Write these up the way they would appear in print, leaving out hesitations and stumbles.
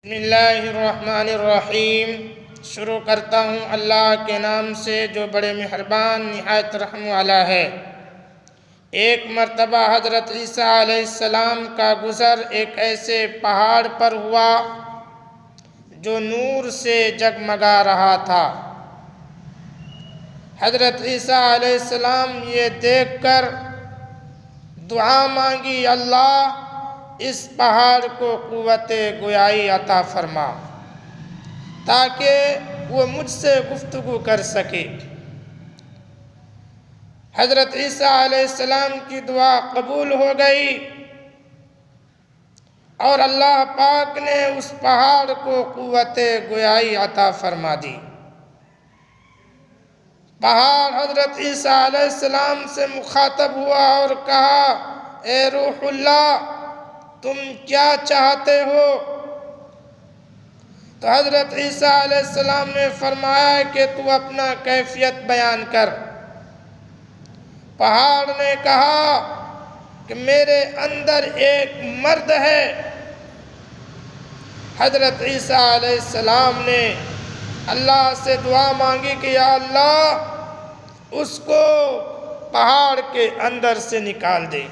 بسم اللہ الرحمن الرحیم۔ شروع کرتا ہوں اللہ کے نام سے جو بڑے مہربان نہایت رحم والا ہے۔ ایک مرتبہ حضرت عیسیٰ علیہ السلام کا گزر ایک ایسے پہاڑ پر ہوا جو نور سے جگمگا رہا تھا۔ حضرت عیسیٰ علیہ السلام یہ دیکھ کر دعا مانگی، اللہ اس پہاڑ کو قوت گویائی عطا فرما تاکہ وہ مجھ سے گفتگو کر سکے۔ حضرت عیسیٰ علیہ السلام کی دعا قبول ہو گئی اور اللہ پاک نے اس پہاڑ کو قوت گویائی عطا فرما دی۔ پہاڑ حضرت عیسیٰ علیہ السلام سے مخاطب ہوا اور کہا، اے روح اللہ، تم کیا چاہتے ہو؟ تو حضرت عیسیٰ علیہ السلام نے فرمایا کہ تو اپنا کیفیت بیان کر۔ پہاڑ نے کہا کہ میرے اندر ایک مرد ہے۔ حضرت عیسیٰ علیہ السلام نے اللہ سے دعا مانگی کہ یا اللہ اس کو پہاڑ کے اندر سے نکال دے۔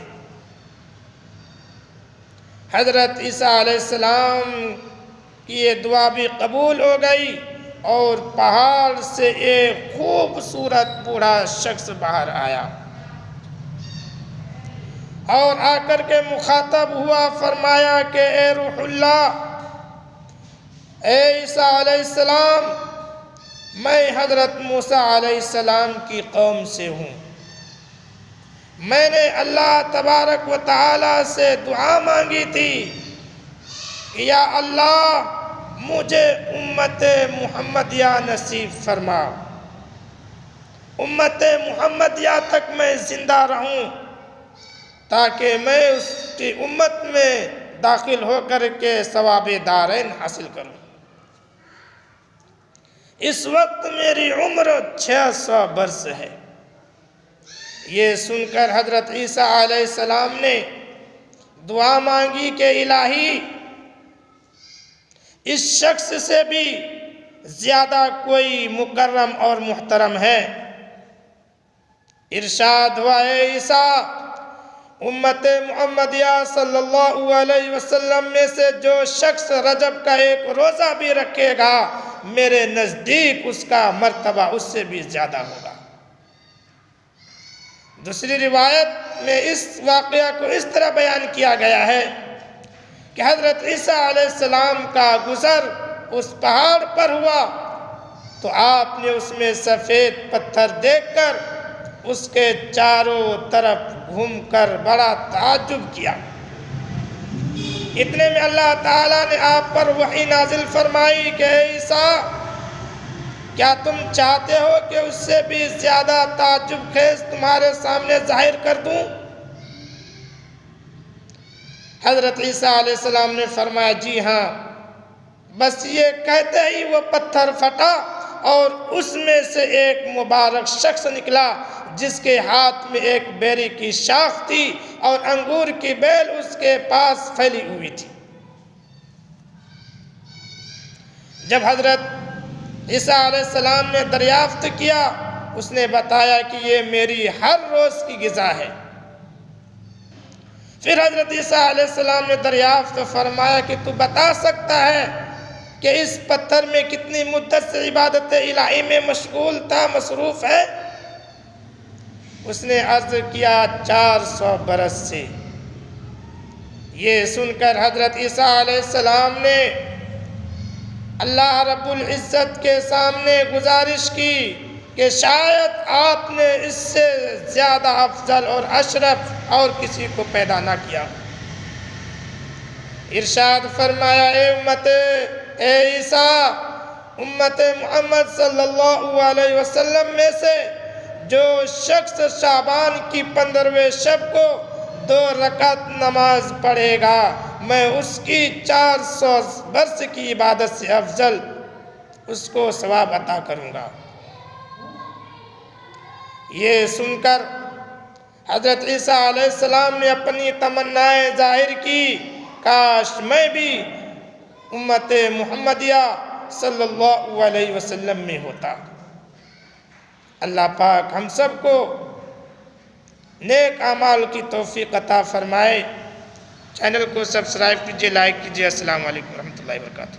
حضرت عیسیٰ علیہ السلام کی یہ دعا بھی قبول ہو گئی اور پہاڑ سے ایک خوبصورت بوڑھا شخص باہر آیا اور آ کر کے مخاطب ہوا، فرمایا کہ اے روح اللہ، اے عیسیٰ علیہ السلام، میں حضرت موسیٰ علیہ السلام کی قوم سے ہوں۔ میں نے اللہ تبارک و تعالیٰ سے دعا مانگی تھی کہ یا اللہ مجھے امت محمدیہ نصیب فرما، امت محمدیہ تک میں زندہ رہوں تاکہ میں اس کی امت میں داخل ہو کر کے ثواب دارین حاصل کروں۔ اس وقت میری عمر 600 برس ہے۔ یہ سن کر حضرت عیسیٰ علیہ السلام نے دعا مانگی کہ الہی اس شخص سے بھی زیادہ کوئی مکرم اور محترم ہے۔ ارشاد ہوا، اے عیسیٰ، امت محمدیہ صلی اللہ علیہ وسلم میں سے جو شخص رجب کا ایک روزہ بھی رکھے گا میرے نزدیک اس کا مرتبہ اس سے بھی زیادہ ہوگا۔ دوسری روایت میں اس واقعہ کو اس طرح بیان کیا گیا ہے کہ حضرت عیسیٰ علیہ السلام کا گزر اس پہاڑ پر ہوا تو آپ نے اس میں سفید پتھر دیکھ کر اس کے چاروں طرف گھوم کر بڑا تعجب کیا۔ اتنے میں اللہ تعالیٰ نے آپ پر وحی نازل فرمائی کہ اے عیسیٰ، کیا تم چاہتے ہو کہ اس سے بھی زیادہ تعجب خیز تمہارے سامنے ظاہر کر دوں؟ حضرت عیسیٰ علیہ السلام نے فرمایا، جی ہاں۔ بس یہ کہتے ہی وہ پتھر پھٹا اور اس میں سے ایک مبارک شخص نکلا جس کے ہاتھ میں ایک بیری کی شاخ تھی اور انگور کی بیل اس کے پاس پھیلی ہوئی تھی۔ جب حضرت عیسیٰ علیہ السلام نے دریافت کیا، اس نے بتایا کہ یہ میری ہر روز کی غذا ہے۔ پھر حضرت عیسیٰ علیہ السلام نے دریافت فرمایا کہ تو بتا سکتا ہے کہ اس پتھر میں کتنی مدت سے عبادت الہی میں مشغول تھا، مصروف ہے؟ اس نے عرض کیا 400 برس سے۔ یہ سن کر حضرت عیسیٰ علیہ السلام نے اللہ رب العزت کے سامنے گزارش کی کہ شاید آپ نے اس سے زیادہ افضل اور اشرف اور کسی کو پیدا نہ کیا۔ ارشاد فرمایا، اے عیسیٰ، امت محمد صلی اللہ علیہ وسلم میں سے جو شخص شعبان کی 15ویں شب کو 2 رکعت نماز پڑھے گا میں اس کی 400 برس کی عبادت سے افضل اس کو ثواب عطا کروں گا۔ یہ سن کر حضرت عیسیٰ علیہ السلام نے اپنی تمنائیں ظاہر کی، کاش میں بھی امت محمدیہ صلی اللہ علیہ وسلم میں ہوتا۔ اللہ پاک ہم سب کو نیک اعمال کی توفیق عطا فرمائے۔ چینل کو سبسکرائب کیجئے، لائک کیجئے۔ السلام علیکم ورحمۃ اللہ وبرکاتہ۔